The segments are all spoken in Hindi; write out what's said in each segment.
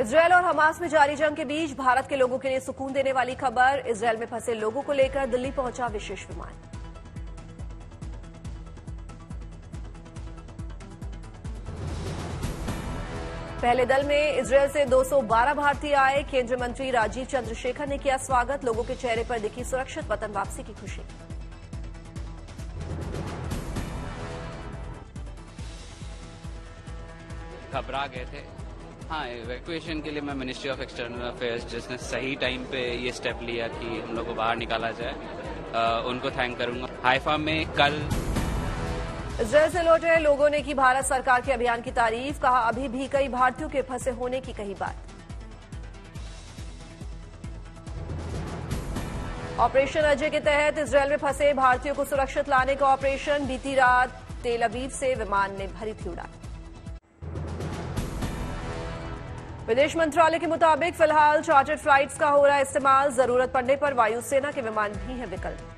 इजरायल और हमास में जारी जंग के बीच भारत के लोगों के लिए सुकून देने वाली खबर। इजरायल में फंसे लोगों को लेकर दिल्ली पहुंचा विशेष विमान। पहले दल में इजरायल से 212 भारतीय आए। केंद्रीय मंत्री राजीव चंद्रशेखर ने किया स्वागत। लोगों के चेहरे पर दिखी सुरक्षित वतन वापसी की खुशी। घबरा गए थे। हाँ, इवैक्यूएशन के लिए मैं मिनिस्ट्री ऑफ एक्सटर्नल अफेयर्स जिसने सही टाइम पे ये स्टेप लिया कि हम लोग को बाहर निकाला जाए, उनको थैंक करूंगा। हाइफा में कल इजरायल से लौटे लोगों ने की भारत सरकार के अभियान की तारीफ। कहा अभी भी कई भारतीयों के फंसे होने की कही बात। ऑपरेशन अजय के तहत इजरायल में फंसे भारतीयों को सुरक्षित लाने का ऑपरेशन। बीती रात तेल अवीव से विमान ने भरी थी उड़ान। विदेश मंत्रालय के मुताबिक फिलहाल चार्टर्ड फ्लाइट्स का हो रहा है इस्तेमाल। जरूरत पड़ने पर वायुसेना के विमान भी हैं विकल्प।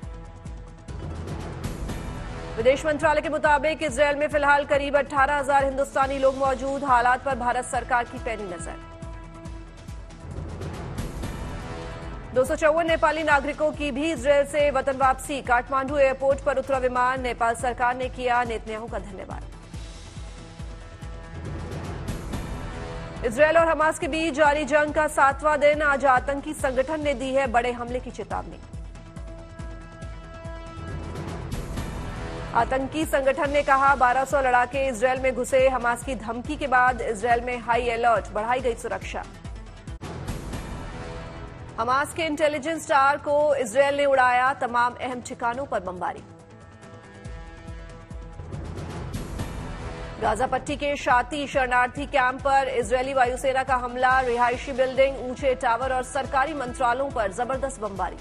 विदेश मंत्रालय के मुताबिक इजरायल में फिलहाल करीब 18,000 हिंदुस्तानी लोग मौजूद। हालात पर भारत सरकार की पैनी नजर। 254 नेपाली नागरिकों की भी इजरायल से वतन वापसी। काठमांडू एयरपोर्ट पर उतरा विमान। नेपाल सरकार ने किया नेतन्याहू का धन्यवाद। इजरायल और हमास के बीच जारी जंग का 7वां दिन। आज आतंकी संगठन ने दी है बड़े हमले की चेतावनी। आतंकी संगठन ने कहा 1200 लड़ाके इजरायल में घुसे। हमास की धमकी के बाद इजरायल में हाई अलर्ट, बढ़ाई गई सुरक्षा। हमास के इंटेलिजेंस टावर को इजरायल ने उड़ाया। तमाम अहम ठिकानों पर बमबारी। गाजा पट्टी के शाती शरणार्थी कैंप पर इजरायली वायुसेना का हमला। रिहायशी बिल्डिंग, ऊंचे टावर और सरकारी मंत्रालयों पर जबरदस्त बमबारी।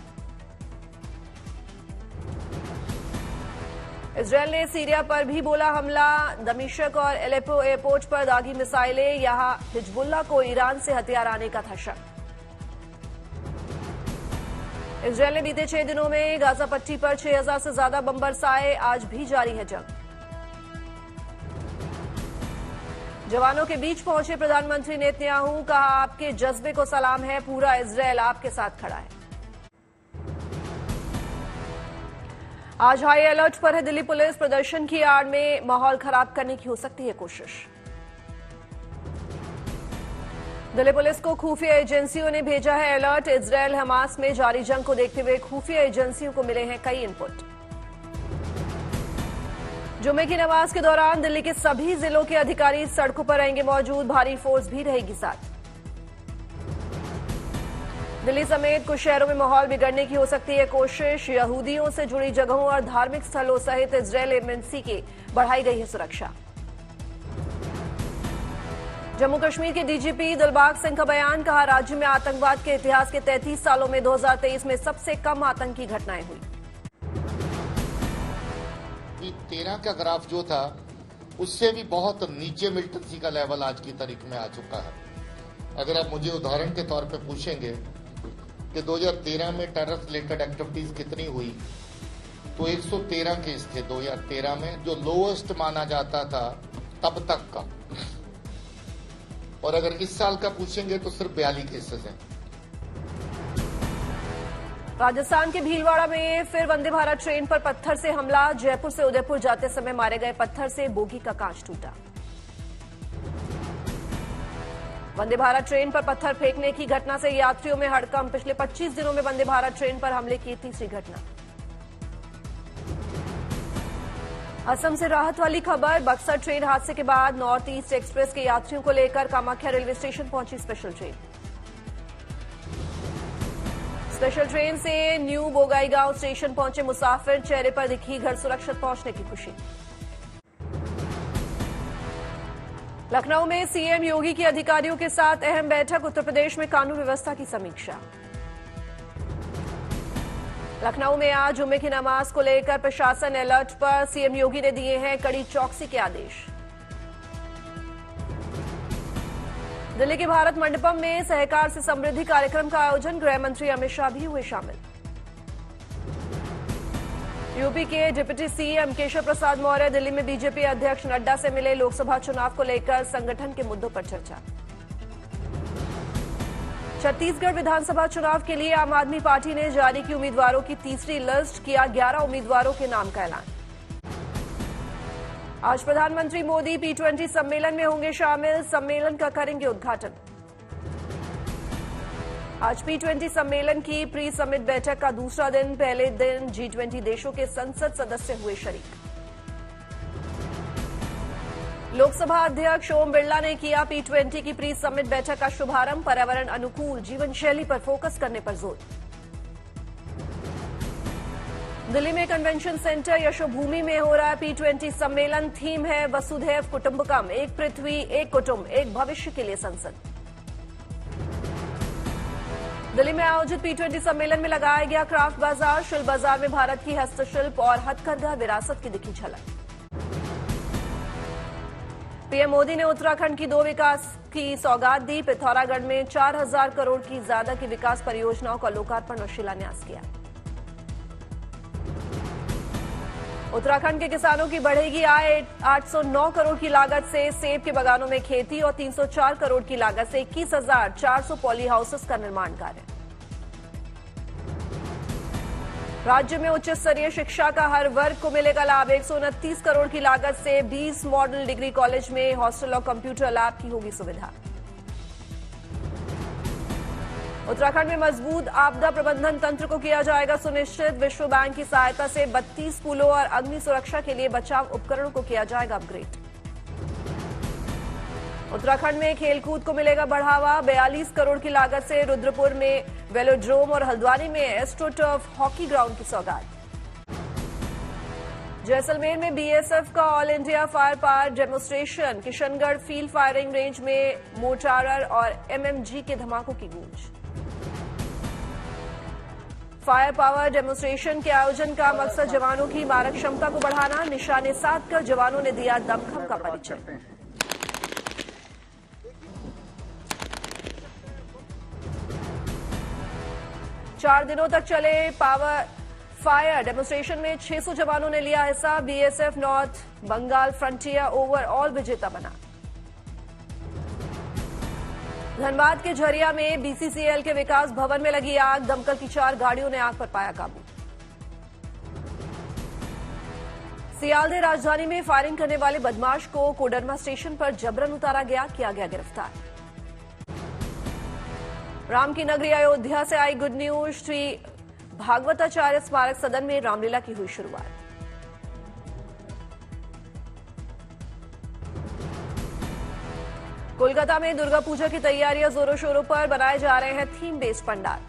इजरायल ने सीरिया पर भी बोला हमला। दमिश्क और एलेपो एयरपोर्ट पर दागी मिसाइलें। यहां हिजबुल्लाह को ईरान से हथियार आने का था शक। इजरायल ने बीते 6 दिनों में गाजा पट्टी पर 6,000 से ज्यादा बम बरसाए। आज भी जारी है जंग। जवानों के बीच पहुंचे प्रधानमंत्री नेतन्याहू। कहा आपके जज्बे को सलाम है, पूरा इजरायल आपके साथ खड़ा है। आज हाई अलर्ट पर है दिल्ली पुलिस। प्रदर्शन की आड़ में माहौल खराब करने की हो सकती है कोशिश। दिल्ली पुलिस को खुफिया एजेंसियों ने भेजा है अलर्ट। इजरायल हमास में जारी जंग को देखते हुए खुफिया एजेंसियों को मिले हैं कई इनपुट। जुमे की नमाज के दौरान दिल्ली के सभी जिलों के अधिकारी सड़कों पर रहेंगे मौजूद। भारी फोर्स भी रहेगी साथ। दिल्ली समेत कुछ शहरों में माहौल बिगड़ने की हो सकती है कोशिश। यहूदियों से जुड़ी जगहों और धार्मिक स्थलों सहित इजरायल एम्बेसी की बढ़ाई गई है सुरक्षा। जम्मू कश्मीर के डीजीपी दिलबाग सिंह का बयान। कहा राज्य में आतंकवाद के इतिहास के 33 सालों में 2023 में सबसे कम आतंकी घटनाएं हुई। 13 का ग्राफ जो था उससे भी बहुत नीचे मिल्टन सी का लेवल आज की तारीख में आ चुका है। अगर आप मुझे उदाहरण के तौर पे पूछेंगे कि 2013 में टेरर रिलेटेड एक्टिविटीज कितनी हुई, तो 113 केस थे 2013 में, जो लोएस्ट माना जाता था तब तक का। और अगर इस साल का पूछेंगे तो सिर्फ 42 केसेस हैं। राजस्थान के भीलवाड़ा में फिर वंदे भारत ट्रेन पर पत्थर से हमला। जयपुर से उदयपुर जाते समय मारे गए पत्थर से बोगी का कांच टूटा। वंदे भारत ट्रेन पर पत्थर फेंकने की घटना से यात्रियों में हड़कंप। पिछले 25 दिनों में वंदे भारत ट्रेन पर हमले की तीसरी घटना। असम से राहत वाली खबर। बक्सर ट्रेन हादसे के बाद नॉर्थ ईस्ट एक्सप्रेस के यात्रियों को लेकर कामाख्या रेलवे स्टेशन पहुंची स्पेशल ट्रेन। स्पेशल ट्रेन से न्यू बोगाईगांव स्टेशन पहुंचे मुसाफिर। चेहरे पर दिखी घर सुरक्षित पहुंचने की खुशी। लखनऊ में सीएम योगी की अधिकारियों के साथ अहम बैठक। उत्तर प्रदेश में कानून व्यवस्था की समीक्षा। लखनऊ में आज जुम्मे की नमाज को लेकर प्रशासन अलर्ट पर। सीएम योगी ने दिए हैं कड़ी चौकसी के आदेश। दिल्ली के भारत मंडपम में सहकार से समृद्धि कार्यक्रम का आयोजन। गृह मंत्री अमित शाह भी हुए शामिल। यूपी के डिप्टी सीएम केशव प्रसाद मौर्य दिल्ली में बीजेपी अध्यक्ष नड्डा से मिले। लोकसभा चुनाव को लेकर संगठन के मुद्दों पर चर्चा। छत्तीसगढ़ विधानसभा चुनाव के लिए आम आदमी पार्टी ने जारी की उम्मीदवारों की तीसरी लिस्ट, किया 11 उम्मीदवारों के नाम का ऐलान। आज प्रधानमंत्री मोदी P20 सम्मेलन में होंगे शामिल, सम्मेलन का करेंगे उद्घाटन। आज P20 सम्मेलन की प्री समिट बैठक का दूसरा दिन, पहले दिन G20 देशों के संसद सदस्य हुए शरीक। लोकसभा अध्यक्ष ओम बिरला ने किया P20 की प्री समिट बैठक का शुभारंभ, पर्यावरण अनुकूल जीवन शैली पर फोकस करने पर जोर। दिल्ली में कन्वेंशन सेंटर यशोभूमि में हो रहा है P20 सम्मेलन, थीम है वसुधैव कुटुंबकम, एक पृथ्वी एक कुटुंब एक भविष्य के लिए संसद। दिल्ली में आयोजित P20 सम्मेलन में लगाया गया क्राफ्ट बाजार, शिल्प बाजार में भारत की हस्तशिल्प और हथकरघा विरासत की दिखी झलक। पीएम मोदी ने उत्तराखंड की 2 विकास की सौगात दी, पिथौरागढ़ में 4000 करोड़ की ज्यादा की विकास परियोजनाओं का लोकार्पण और शिलान्यास किया। उत्तराखंड के किसानों की बढ़ेगी आय, 809 करोड़ की लागत से सेब के बागानों में खेती और 304 करोड़ की लागत से 21,400 पॉली हाउसेस का निर्माण कार्य। राज्य में उच्च स्तरीय शिक्षा का हर वर्ग को मिलेगा लाभ, 129 करोड़ की लागत से 20 मॉडल डिग्री कॉलेज में हॉस्टल और कंप्यूटर लैब की होगी सुविधा। उत्तराखंड में मजबूत आपदा प्रबंधन तंत्र को किया जाएगा सुनिश्चित, विश्व बैंक की सहायता से 32 पुलों और अग्नि सुरक्षा के लिए बचाव उपकरणों को किया जाएगा अपग्रेड। उत्तराखंड में खेलकूद को मिलेगा बढ़ावा, 42 करोड़ की लागत से रुद्रपुर में वेलोड्रोम और हल्द्वानी में एस्ट्रोटर्फ हॉकी ग्राउंड की सौगात। जैसलमेर में बीएसएफ का all India fire power demonstration, Kishangarh field firing range में मोर्टार और एमएमजी के धमाकों की गूंज। फायर पावर डेमोन्स्ट्रेशन के आयोजन का मकसद जवानों की मारक क्षमता को बढ़ाना, निशाने साधकर जवानों ने दिया दमखम का परिचय। चार दिनों तक चले फायर डेमोन्स्ट्रेशन में 600 जवानों ने लिया हिस्सा, BSF North Bengal Frontier overall विजेता बना। धनबाद के झरिया में बीसीसीएल के विकास भवन में लगी आग, दमकल की 4 गाड़ियों ने आग पर पाया काबू। सियालदह राजधानी में फायरिंग करने वाले बदमाश को कोडरमा स्टेशन पर जबरन उतारा गया, किया गया गिरफ्तार। राम की नगरी अयोध्या से आई गुड न्यूज, श्री भागवताचार्य स्मारक सदन में रामलीला की हुई शुरुआत। कोलकाता में दुर्गा पूजा की तैयारियां जोरों शोरों पर, बनाए जा रहे हैं थीम बेस्ड पंडाल।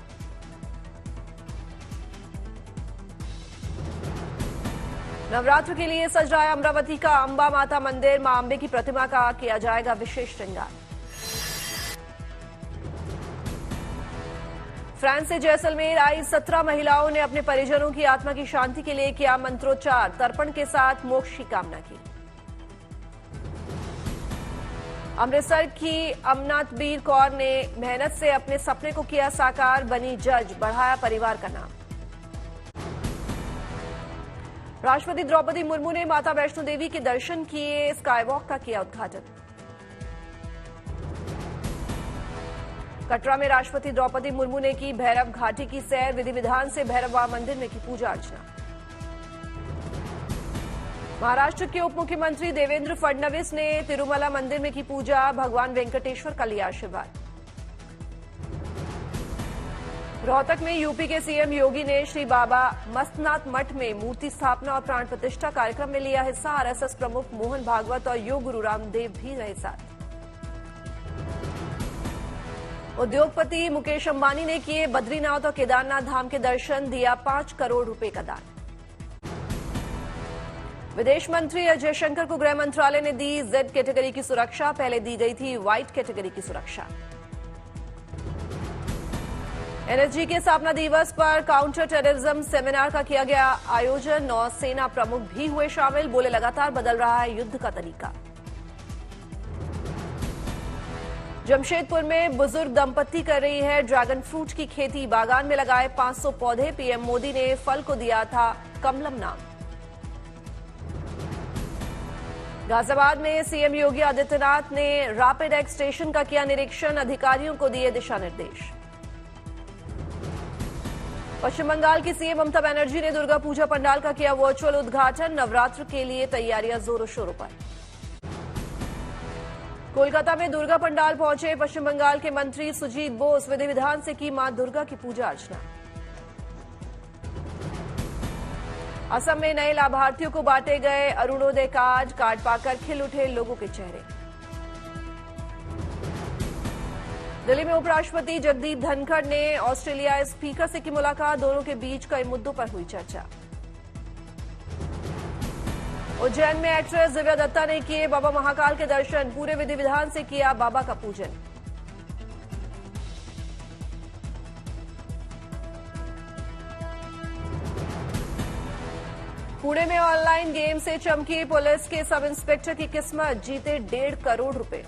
नवरात्र के लिए सज रहा है अमरावती का अंबा माता मंदिर, मां अंबे की प्रतिमा का किया जाएगा विशेष श्रृंगार। फ्रांस से जैसलमेर आई 17 महिलाओं ने अपने परिजनों की आत्मा की शांति के लिए किया मंत्रोच्चार, तर्पण के साथ मोक्ष की कामना की। अमृतसर की अमनातबीर कौर ने मेहनत से अपने सपने को किया साकार, बनी जज, बढ़ाया परिवार का नाम। राष्ट्रपति द्रौपदी मुर्मू ने माता वैष्णो देवी के दर्शन किए, स्काईवॉक का किया उद्घाटन। कटरा में राष्ट्रपति द्रौपदी मुर्मू ने की भैरव घाटी की सैर, विधि विधान से भैरव मंदिर में की पूजा अर्चना। महाराष्ट्र के उप मुख्यमंत्री देवेंद्र फडणवीस ने तिरुमला मंदिर में की पूजा, भगवान वेंकटेश्वर का लिया आशीर्वाद। रोहतक में यूपी के सीएम योगी ने श्री बाबा मस्तनाथ मठ में मूर्ति स्थापना और प्राण प्रतिष्ठा कार्यक्रम में लिया हिस्सा, आरएसएस प्रमुख मोहन भागवत और योग गुरु रामदेव भी रहे साथ। उद्योगपति मुकेश अंबानी ने किए बद्रीनाथ और केदारनाथ धाम के दर्शन, दिया 5 करोड़ रुपए का दान। विदेश मंत्री एस जयशंकर को गृह मंत्रालय ने दी जेड कैटेगरी की सुरक्षा, पहले दी गई थी व्हाइट कैटेगरी की सुरक्षा। एनएसजी के स्थापना दिवस पर काउंटर टेररिज्म सेमिनार का किया गया आयोजन, नौसेना प्रमुख भी हुए शामिल, बोले लगातार बदल रहा है युद्ध का तरीका। जमशेदपुर में बुजुर्ग दंपत्ति कर रही है ड्रैगन फ्रूट की खेती, बागान में लगाए 500 पौधे, पीएम मोदी ने फल को दिया था कमलम नाम। गाजियाबाद में सीएम योगी आदित्यनाथ ने रैपिड एक्ट स्टेशन का किया निरीक्षण, अधिकारियों को दिए दिशा निर्देश। पश्चिम बंगाल की सीएम ममता बनर्जी ने दुर्गा पूजा पंडाल का किया वर्चुअल उद्घाटन, नवरात्र के लिए तैयारियां जोरों शोरों पर। कोलकाता में दुर्गा पंडाल पहुंचे पश्चिम बंगाल के मंत्री सुजीत बोस, विधि विधान से की मां दुर्गा की पूजा अर्चना। असम में नए लाभार्थियों को बांटे गए अरुणोदय कार्ड पाकर खिल उठे लोगों के चेहरे। दिल्ली में उपराष्ट्रपति जगदीप धनखड़ ने ऑस्ट्रेलियाई स्पीकर से की मुलाकात, दोनों के बीच कई मुद्दों पर हुई चर्चा। उज्जैन में एक्ट्रेस दिव्या दत्ता ने किए बाबा महाकाल के दर्शन, पूरे विधि विधान से किया बाबा का पूजन। पुणे में ऑनलाइन गेम से चमकी पुलिस के सब इंस्पेक्टर की किस्मत, जीते 1.5 करोड़ रुपए।